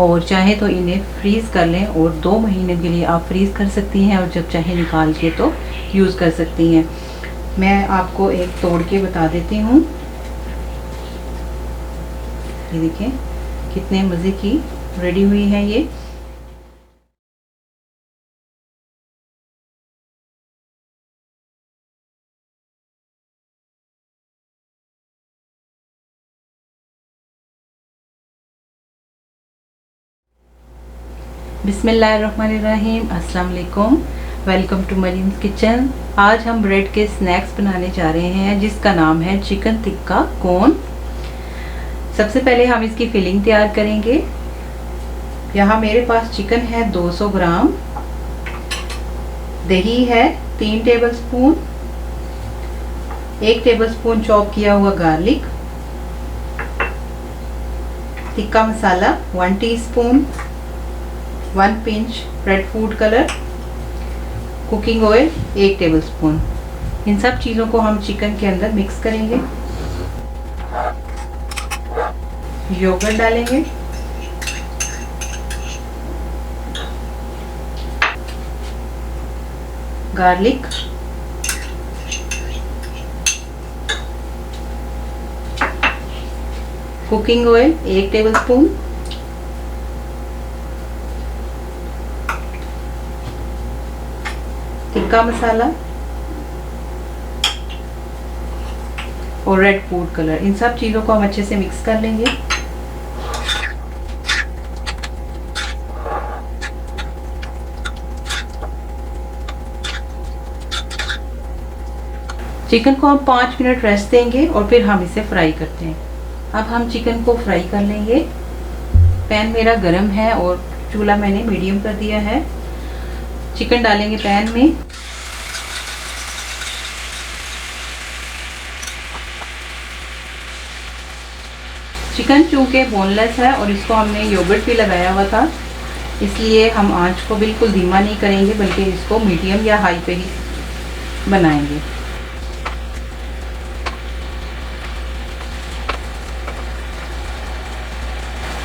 और चाहे तो इन्हें फ्रीज़ कर लें और 2 महीने के लिए आप फ्रीज़ कर सकती हैं और जब चाहे निकाल के तो यूज़ कर सकती हैं। मैं आपको एक तोड़ के बता देती हूँ। ये देखिए कितने मज़े की रेडी हुई है ये। बिस्मिल्लाहिर्रहमानिर्रहीम, अस्सलाम वालेकुम। Welcome to Maryam's kitchen. आज हम ब्रेड के स्नैक्स बनाने जा रहे हैं जिसका नाम है चिकन टिक्का कोन। सबसे पहले हम इसकी फिलिंग तैयार करेंगे। यहाँ मेरे पास चिकन है 200 ग्राम, दही है 3 टेबलस्पून, 1 टेबलस्पून चॉप किया हुआ garlic, tikka masala 1 teaspoon, 1 pinch red food colour, cooking oil 1 tablespoon. इन सब चीज़ों को हम चिकन के अंदर मिक्स करेंगे। योगर्ट डालेंगे, garlic, cooking oil 1 tablespoon, tikka masala और रेड फूड कलर। इन सब चीज़ों को हम अच्छे से मिक्स कर लेंगे। चिकन को हम 5 मिनट रेस्ट देंगे और फिर हम इसे फ्राई करते हैं। अब हम चिकन को फ्राई कर लेंगे। पैन मेरा गरम है और चूल्हा मैंने मीडियम कर दिया है। चिकन डालेंगे पैन में। चिकन चूंकि बोनलेस है और इसको हमने योगर्ट भी लगाया हुआ था, इसलिए हम आंच को बिल्कुल धीमा नहीं करेंगे बल्कि इसको मीडियम या हाई पे ही बनाएंगे।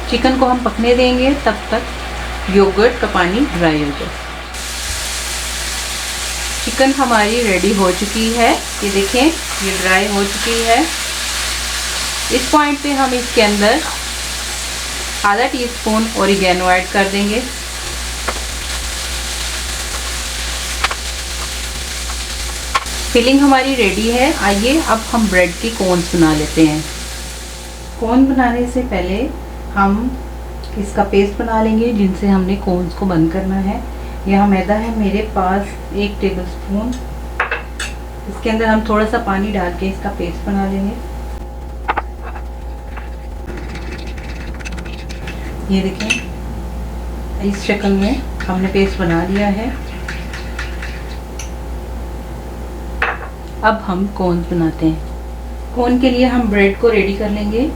चिकन को हम पकने देंगे तब तक योगर्ट का पानी ड्राई हो जाए। चिकन हमारी रेडी हो चुकी है। ये देखें, ये ड्राई हो चुकी है। इस पॉइंट पे हम इसके अंदर आधा टीस्पून ओरिगेनो ऐड कर देंगे। फिलिंग हमारी रेडी है। आइए अब हम ब्रेड की कोन्स बना लेते हैं। कोन बनाने से पहले हम इसका पेस्ट बना लेंगे जिनसे हमने कोन्स को बंद करना है। यहाँ मैदा है मेरे पास 1 टेबलस्पून। इसके अंदर हम थोड़ा सा पानी डाल के इसका पेस्ट बना लेंगे। ये देखें, इस शक्ल में हमने पेस्ट बना लिया है। अब हम कोन बनाते हैं। कोन के लिए हम ब्रेड को रेडी कर लेंगे।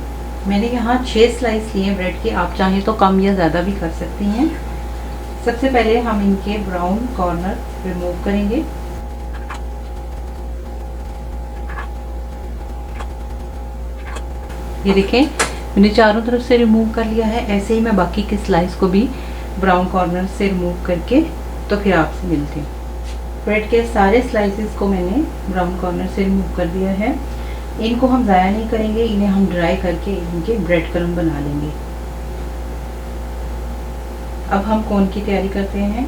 मैंने यहाँ 6 स्लाइस लिए ब्रेड के, आप चाहें तो कम या ज़्यादा भी कर सकती हैं। सबसे पहले हम इनके ब्राउन कॉर्नर रिमूव करेंगे। ये देखें, मैंने चारों तरफ से रिमूव कर लिया है। ऐसे ही मैं बाकी के स्लाइस को भी ब्राउन कॉर्नर से रिमूव करके तो फिर आपसे मिलती हूँ। ब्रेड के सारे स्लाइसेस को मैंने ब्राउन कॉर्नर से रिमूव कर दिया है। इनको हम ज़ाया नहीं करेंगे, इन्हें हम ड्राई करके इनके ब्रेड क्रम्ब बना लेंगे। अब हम कोन की तैयारी करते हैं।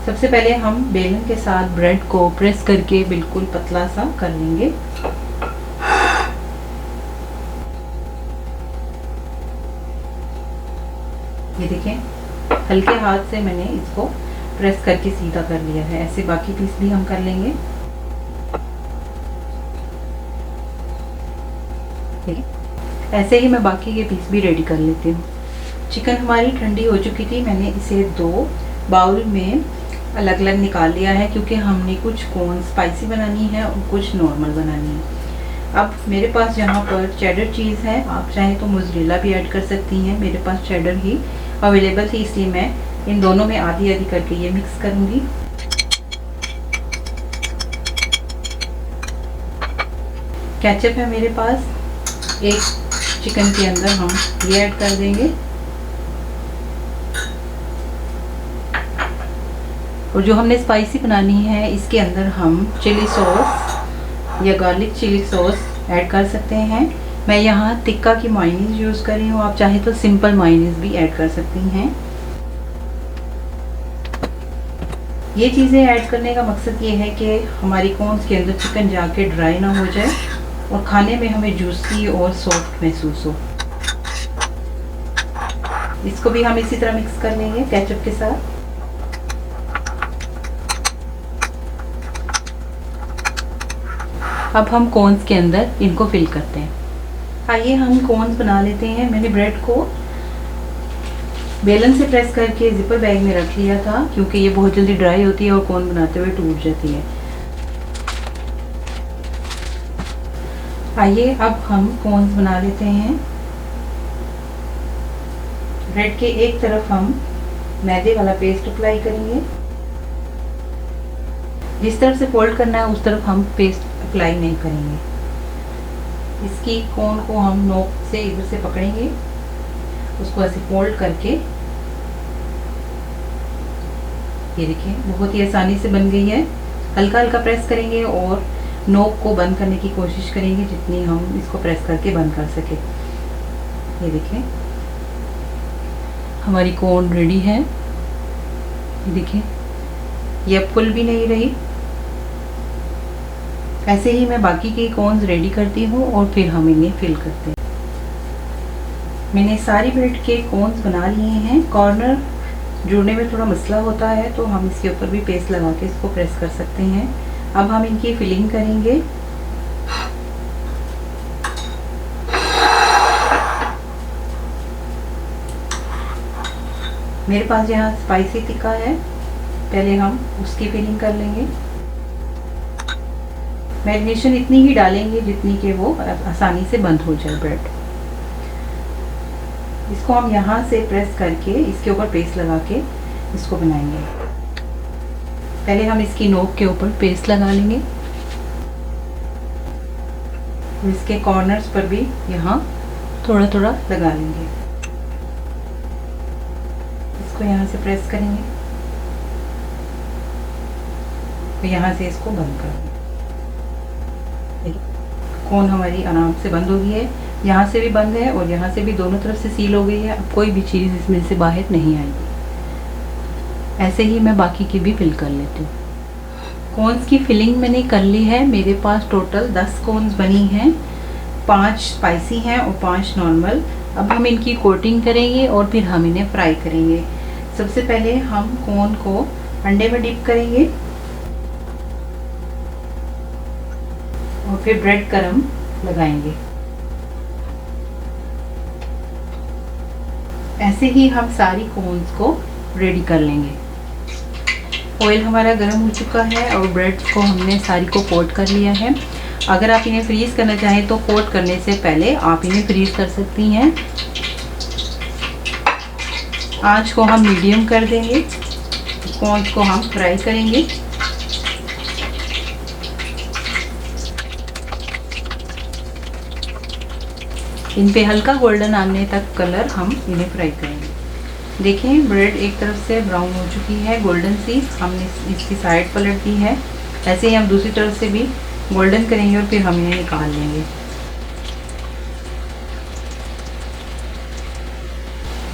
सबसे पहले हम बेलन के साथ ब्रेड को प्रेस करके बिल्कुल पतला सा कर लेंगे। ये देखें, हल्के हाथ से मैंने इसको प्रेस करके सीधा कर लिया है। ऐसे बाकी पीस भी हम कर लेंगे। ठीक है, ऐसे ही मैं बाकी के पीस भी रेडी कर लेती हूँ। चिकन हमारी ठंडी हो चुकी थी। मैंने इसे 2 बाउल में अलग अलग निकाल लिया है क्योंकि हमने कुछ कोन स्पाइसी बनानी है और कुछ नॉर्मल बनानी है। अब मेरे पास यहाँ पर चेडर चीज़ है, आप चाहें तो मोज़रेला भी ऐड कर सकती हैं। मेरे पास चेडर ही अवेलेबल थी, इसलिए मैं इन दोनों में आधी आधी करके ये मिक्स करूँगी। केचप है मेरे पास, एक चिकन के अंदर हम ये ऐड कर देंगे। और जो हमने स्पाइसी बनानी है इसके अंदर हम चिली सॉस या गार्लिक चिली सॉस ऐड कर सकते हैं। मैं यहाँ तिक्का की मायोनीज़ यूज़ कर रही हूँ, आप चाहे तो सिंपल मायोनीज़ भी ऐड कर सकती हैं। ये चीज़ें ऐड करने का मकसद ये है कि हमारी कॉर्न्स के अंदर चिकन जाके ड्राई ना हो जाए और खाने में हमें जूसी और सॉफ्ट महसूस हो। इसको भी हम इसी तरह मिक्स कर लेंगे केचप के साथ। अब हम कॉर्न्स के अंदर इनको फिल करते हैं। आइए हम कॉर्न्स बना लेते हैं। मैंने ब्रेड को बेलन से प्रेस करके जिपर बैग में रख लिया था क्योंकि ये बहुत जल्दी ड्राई होती है और कॉर्न बनाते हुए टूट जाती है। आइए अब हम कॉर्न्स बना लेते हैं। ब्रेड के एक तरफ हम मैदे वाला पेस्ट अप्लाई करेंगे। जिस तरफ से फोल्ड करना है उस तरफ हम पेस्ट अप्लाई नहीं करेंगे। इसकी कोन को हम नोक से इधर से पकड़ेंगे, उसको ऐसे फोल्ड करके, ये देखिए बहुत ही आसानी से बन गई है। हल्का हल्का प्रेस करेंगे और नोक को बंद करने की कोशिश करेंगे जितनी हम इसको प्रेस करके बंद कर सके। ये देखिए हमारी कोन रेडी है। ये देखिए ये अब फुल भी नहीं रही। ऐसे ही मैं बाकी के कॉर्न्स रेडी करती हूँ और फिर हम इन्हें फिल करते हैं। मैंने सारी ब्रेड के कॉर्न्स बना लिए हैं। कॉर्नर जुड़ने में थोड़ा मसला होता है तो हम इसके ऊपर भी पेस्ट लगा के इसको प्रेस कर सकते हैं। अब हम इनकी फिलिंग करेंगे। मेरे पास यहाँ स्पाइसी टिक्का है, पहले हम उसकी फिलिंग कर लेंगे। मैरिनेशन इतनी ही डालेंगे जितनी कि वो आसानी से बंद हो जाए ब्रेड। इसको हम यहाँ से प्रेस करके इसके ऊपर पेस्ट लगा के इसको बनाएंगे। पहले हम इसकी नोक के ऊपर पेस्ट लगा लेंगे और इसके कॉर्नर्स पर भी यहाँ थोड़ा थोड़ा लगा लेंगे। इसको यहाँ से प्रेस करेंगे तो यहाँ से इसको बंद कर देंगे। कोन हमारी आराम से बंद हो गई है, यहाँ से भी बंद है और यहाँ से भी, दोनों तरफ से सील हो गई है। अब कोई भी चीज़ इसमें से बाहर नहीं आएगी। ऐसे ही मैं बाकी की भी फिल कर लेती हूँ। कोन्स की फिलिंग मैंने कर ली है। मेरे पास टोटल 10 कोन्स बनी हैं, 5 स्पाइसी हैं और 5 नॉर्मल। अब हम इनकी कोटिंग करेंगे और फिर हम इन्हें फ्राई करेंगे। सबसे पहले हम कोन को अंडे में डिप करेंगे और फिर ब्रेड क्रम लगाएंगे। ऐसे ही हम सारी कोन्स को रेडी कर लेंगे। ऑयल हमारा गर्म हो चुका है और ब्रेड को हमने सारी को कोट कर लिया है। अगर आप इन्हें फ्रीज करना चाहें तो कोट करने से पहले आप इन्हें फ्रीज कर सकती हैं। आंच को हम मीडियम कर देंगे। कोन्स को हम फ्राई करेंगे। इन पे हल्का गोल्डन आने तक कलर हम इन्हें फ्राई करेंगे। देखें ब्रेड एक तरफ से ब्राउन हो चुकी है गोल्डन सी, हमने इसकी साइड पलट दी है। ऐसे ही हम दूसरी तरफ से भी गोल्डन करेंगे और फिर हम इन्हें निकाल लेंगे।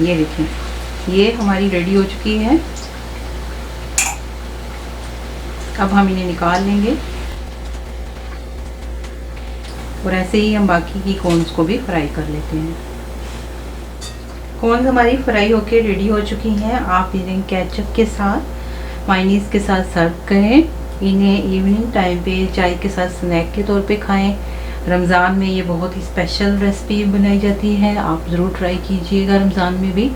ये देखें ये हमारी रेडी हो चुकी है। अब हम इन्हें निकाल लेंगे और ऐसे ही हम बाकी की कॉर्न्स को भी फ्राई कर लेते हैं। कॉर्न्स हमारी फ्राई होके रेडी हो चुकी हैं। आप इन्हें केचप के साथ, मायोनीज के साथ सर्व करें। इन्हें इवनिंग टाइम पे चाय के साथ स्नैक के तौर पे खाएं। रमज़ान में ये बहुत ही स्पेशल रेसिपी बनाई जाती है, आप ज़रूर ट्राई कीजिएगा रमज़ान में भी।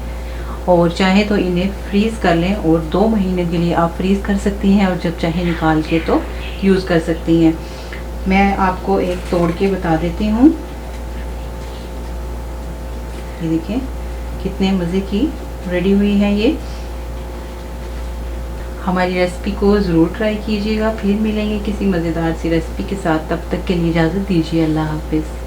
और चाहे तो इन्हें फ्रीज़ कर लें और 2 महीने के लिए आप फ्रीज़ कर सकती हैं और जब चाहे निकाल के तो यूज़ कर सकती हैं। मैं आपको एक तोड़ के बता देती हूँ। ये देखिए कितने मज़े की रेडी हुई है ये। हमारी रेसिपी को ज़रूर ट्राई कीजिएगा। फिर मिलेंगे किसी मज़ेदार सी रेसिपी के साथ। तब तक के लिए इजाज़त दीजिए। अल्लाह हाफिज़।